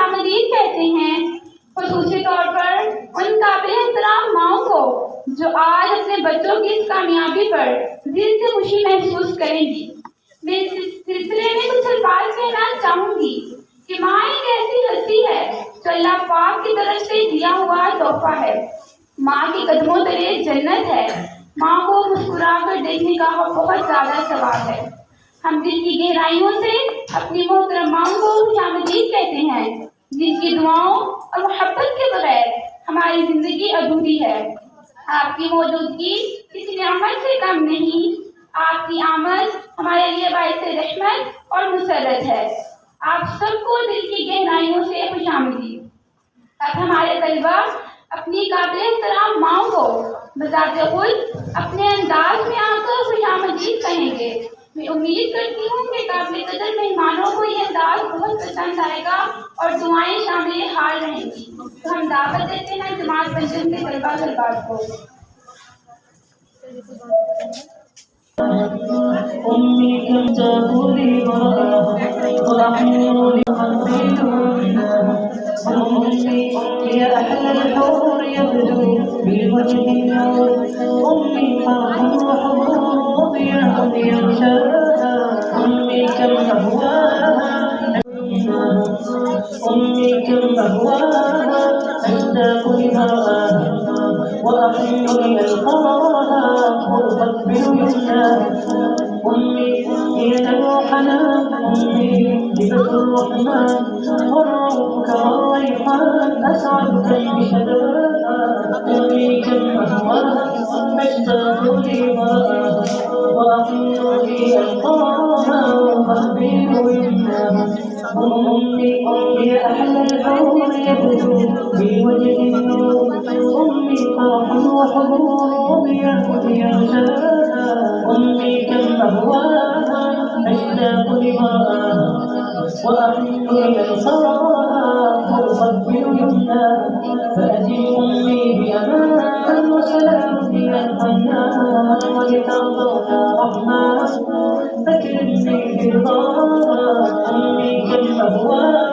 آمدید کہتے ہیں، خصوصی طور پر ان قابل احترام ماؤں کو جو آج اپنے بچوں کی اس کامیابی پر دل سے خوشی محسوس کریں گی۔ میں اس سلسلے میں کچھ الفاظ کہنا چاہوں گی کہ ماں ایک ایسی ہستی ہے جو اللہ پاک کی طرف سے دیا ہوا تحفہ ہے۔ ماں کے قدموں تلے جنت ہے۔ ماں کو مسکرا کر دیکھنے کا بہت زیادہ ثواب ہے۔ ہم دل کی گہرائیوں سے اپنی محترم ماں کو خوشامدید کہتے ہیں، جن کی دعاؤں اور محبت کے بغیر ہماری زندگی ادھوری ہے۔ آپ کی موجودگی کسی نعمت سے کم نہیں۔ آپ کی آمد ہمارے لیے باعث رحمت اور مسرت ہے۔ آپ سب کو دل کی گہرائیوں سے خوشامدید۔ اب ہمارے طلبہ اپنی قابل احترام ماں کو بذات خود اپنے انداز میں آ کر خوشامدید کہیں گے۔ میں امید کرتی ہوں کہ قابل قدر مہمانوں کو یہ انداز بہت پسند آئے گا اور دعائیں شامل حال رہیں گی۔ تو ہم دعوت دیتے ہیں جماعت پنجم کے طلبہ طلبات کو۔ أمي كم تقولي ورحموا أمي يا أحلى الحور يبدو بالوجه النور أمي فرح وحب يغشاها أمي كم أهواها أمي كم أهواها أشتاق لمرآها وأحن لألقاها وأقبل يمناها أمي هي نوحنا أمي هبة الرحمن والروح كالريحان أسعد بشداها أمي كم أهواها أشتاق لمرآها وأحن لألقاها وأقبل يمناها أمي هي أحلى الحور يبدو بوجه النور أمي فرح وحبوب يغشاها أمي كم أهواها أشتاق لمرآها وأحن لأنصارها وأقبل يمناها فأتي أمي بأمان وسلام إلى الحنان ولترضى رحمن فكرمني برضاها أمي كم أهواها